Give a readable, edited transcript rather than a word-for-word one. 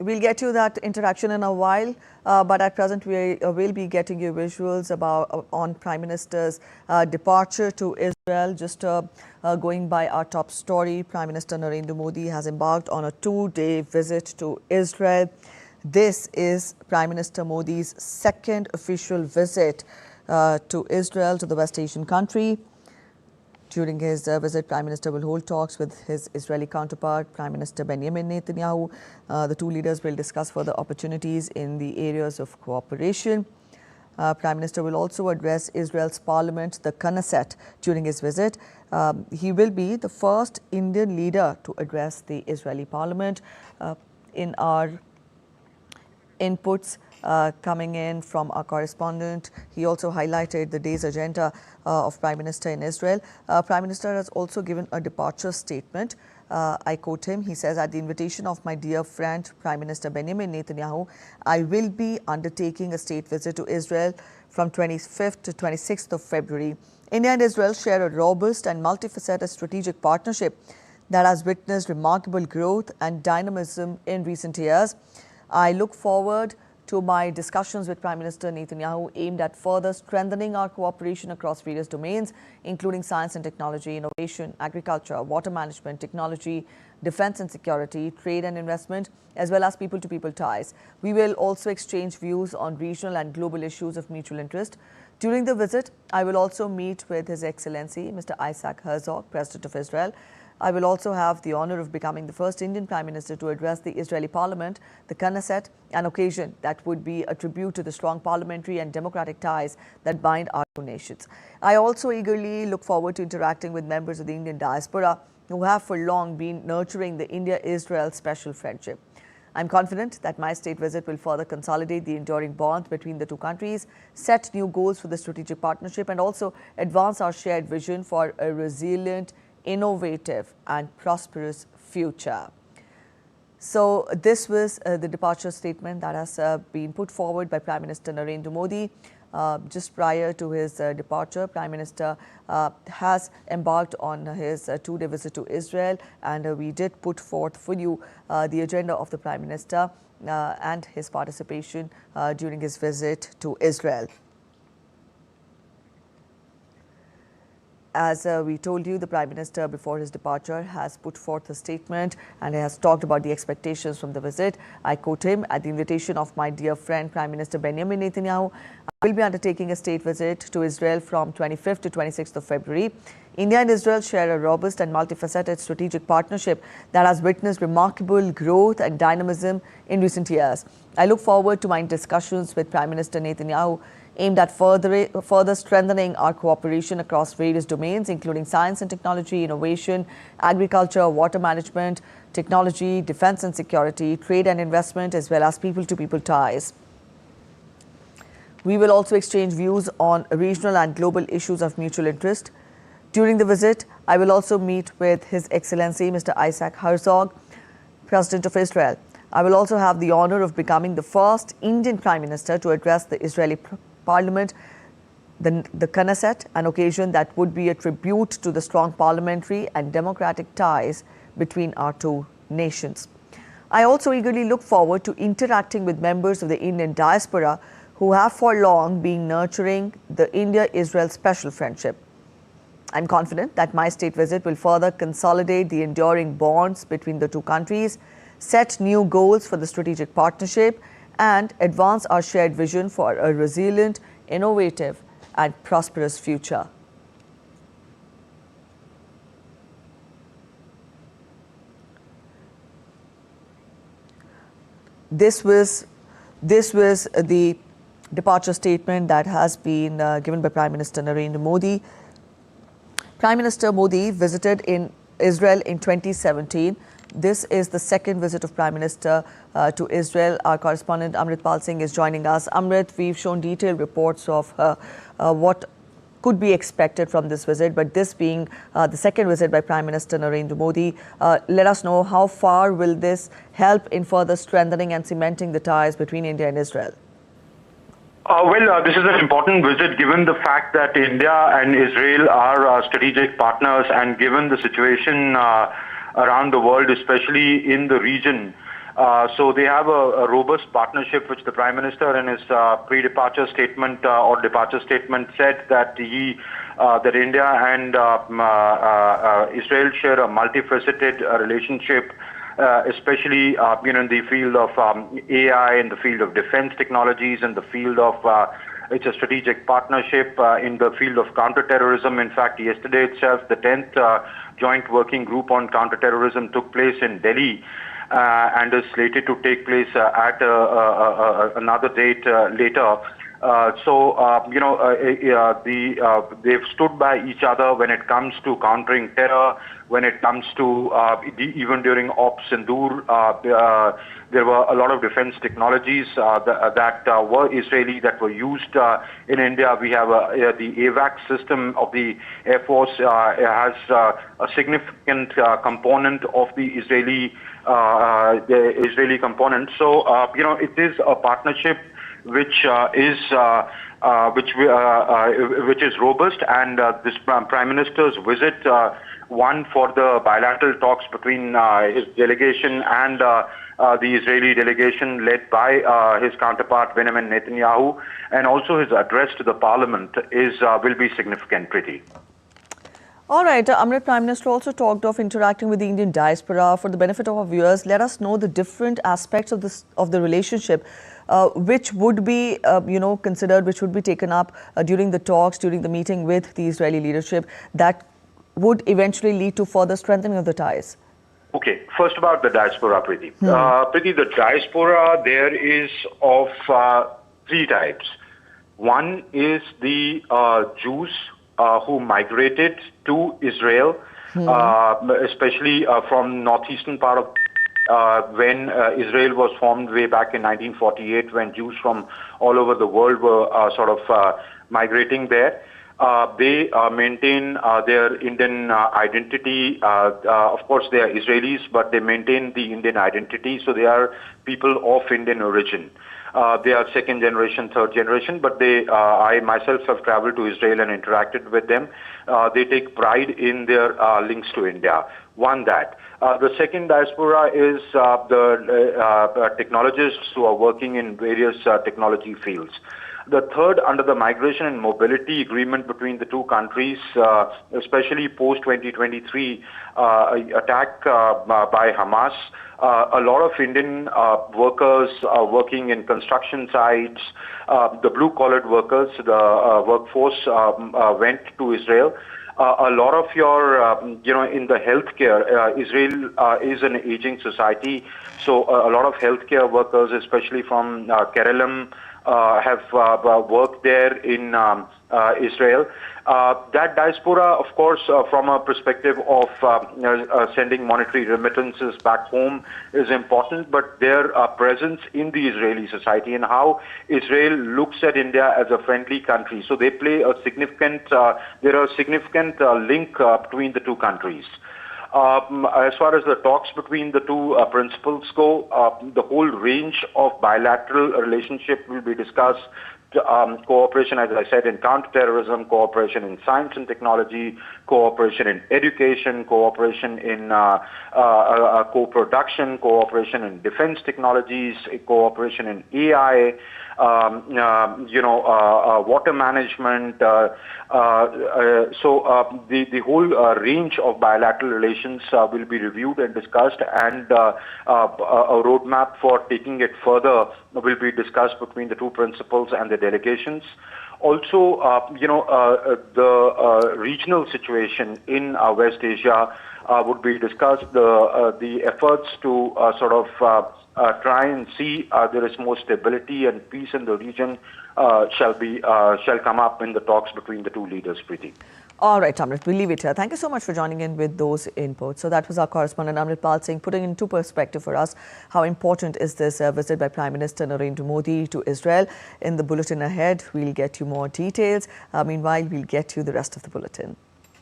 We'll get you that interaction in a while, but at present we will be getting you visuals on Prime Minister's departure to Israel. Just going by our top story, Prime Minister Narendra Modi has embarked on a 2-day visit to Israel. This is Prime Minister Modi's second official visit to Israel, to the West Asian country. During his visit, Prime Minister will hold talks with his Israeli counterpart, Prime Minister Benjamin Netanyahu. The two leaders will discuss further opportunities in the areas of cooperation. Prime Minister will also address Israel's parliament, the Knesset, during his visit. He will be the first Indian leader to address the Israeli parliament. In our inputs coming in from our correspondent, he also highlighted the day's agenda of Prime Minister in Israel. Prime Minister has also given a departure statement. I quote him. He says, "At the invitation of my dear friend Prime Minister Benjamin Netanyahu, I will be undertaking a state visit to Israel from 25th to 26th of February. India and Israel share a robust and multifaceted strategic partnership that has witnessed remarkable growth and dynamism in recent years. I look forward to my discussions with Prime Minister Netanyahu aimed at further strengthening our cooperation across various domains, including science and technology, innovation, agriculture, water management, technology, defense and security, trade and investment, as well as people-to-people ties. We will also exchange views on regional and global issues of mutual interest. During the visit, I will also meet with His Excellency Mr. Isaac Herzog, President of Israel. I will also have the honor of becoming the first Indian Prime Minister to address the Israeli Parliament, the Knesset, an occasion that would be a tribute to the strong parliamentary and democratic ties that bind our two nations. I also eagerly look forward to interacting with members of the Indian diaspora who have for long been nurturing the India-Israel special friendship. I'm confident that my state visit will further consolidate the enduring bond between the two countries, set new goals for the strategic partnership, and also advance our shared vision for a resilient, innovative and prosperous future." So this was the departure statement that has been put forward by Prime Minister Narendra Modi. Just prior to his departure, Prime Minister has embarked on his 2-day visit to Israel, and we did put forth for you the agenda of the Prime Minister and his participation during his visit to Israel. As we told you, the Prime Minister, before his departure, has put forth a statement and has talked about the expectations from the visit. I quote him, "At the invitation of my dear friend Prime Minister Benjamin Netanyahu, I will be undertaking a state visit to Israel from 25th to 26th of February. India and Israel share a robust and multifaceted strategic partnership that has witnessed remarkable growth and dynamism in recent years. I look forward to my discussions with Prime Minister Netanyahu aimed at further strengthening our cooperation across various domains, including science and technology, innovation, agriculture, water management, technology, defense and security, trade and investment, as well as people-to-people ties. We will also exchange views on regional and global issues of mutual interest. During the visit, I will also meet with His Excellency Mr. Isaac Herzog, President of Israel. I will also have the honor of becoming the first Indian Prime Minister to address the Israeli Parliament, the Knesset, an occasion that would be a tribute to the strong parliamentary and democratic ties between our two nations. I also eagerly look forward to interacting with members of the Indian diaspora who have for long been nurturing the India-Israel special friendship. I'm confident that my state visit will further consolidate the enduring bonds between the two countries, set new goals for the strategic partnership, and advance our shared vision for a resilient, innovative and prosperous future. This was the departure statement that has been given by Prime Minister Narendra Modi. Prime Minister Modi visited in Israel in 2017. This is the second visit of Prime Minister to Israel. Our correspondent Amritpal Singh is joining us. Amrit, we've shown detailed reports of what could be expected from this visit, but this being the second visit by Prime Minister Narendra Modi, let us know how far will this help in further strengthening and cementing the ties between India and Israel? This is an important visit given the fact that India and Israel are strategic partners, and given the situation around the world, especially in the region, So they have a robust partnership, which the Prime Minister in his pre-departure statement or departure statement said that that India and Israel share a multifaceted relationship, especially in the field of AI, in the field of defense technologies, in the field of it's a strategic partnership in the field of counterterrorism. In fact, yesterday itself, the 10th Joint Working Group on Counterterrorism took place in Delhi and is slated to take place at another date later. They've stood by each other when it comes to countering terror, when it comes to even during Op Sindoor, there were a lot of defense technologies that were Israeli that were used in India. We have the AVAC system of the Air Force has a significant component of the Israeli component. So it is a partnership which is robust, and this Prime Minister's visit, one for the bilateral talks between his delegation and the Israeli delegation led by his counterpart Benjamin Netanyahu, and also his address to the parliament will be significant, Preeti. All right, Amrit, Prime Minister also talked of interacting with the Indian diaspora. For the benefit of our viewers, let us know the different aspects of the relationship which would be considered, which would be taken up during the talks, during the meeting with the Israeli leadership, that would eventually lead to further strengthening of the ties. Okay, first about the diaspora, Preeti. Preeti, the diaspora there is of three types. One is the Jews who migrated to Israel, especially from northeastern part of when Israel was formed way back in 1948, when Jews from all over the world were migrating there. They maintain their Indian identity. Of course, they are Israelis, but they maintain the Indian identity. So they are people of Indian origin. They are second generation, third generation, but I myself have traveled to Israel and interacted with them. They take pride in their links to India. One, that. The second diaspora is the technologists who are working in various technology fields. The third, under the migration and mobility agreement between the two countries, especially post-2023 attack by Hamas, a lot of Indian workers working in construction sites, the blue-collared workers, the workforce went to Israel. A lot of your, in the healthcare, Israel is an aging society, so a lot of healthcare workers, especially from Kerala, have worked there in Israel. That diaspora, of course, from a perspective of sending monetary remittances back home is important, but their presence in the Israeli society and how Israel looks at India as a friendly country. So they play a significant, there are a significant link between the two countries. As far as the talks between the two principals go, the whole range of bilateral relationship will be discussed. Cooperation, as I said, in counterterrorism, cooperation in science and technology, cooperation in education, cooperation in co-production, cooperation in defense technologies, cooperation in AI, water management. So the whole range of bilateral relations will be reviewed and discussed, and a roadmap for taking it further will be discussed between the two principals and the delegations. Also, the regional situation in West Asia would be discussed. The efforts to try and see there is more stability and peace in the region shall come up in the talks between the two leaders, Preeti. All right, Amrit, we'll leave it here. Thank you so much for joining in with those inputs. So that was our correspondent Amrit Pal Singh putting into perspective for us how important is this visit by Prime Minister Narendra Modi to Israel. In the bulletin ahead, we'll get you more details. Meanwhile, we'll get you the rest of the bulletin.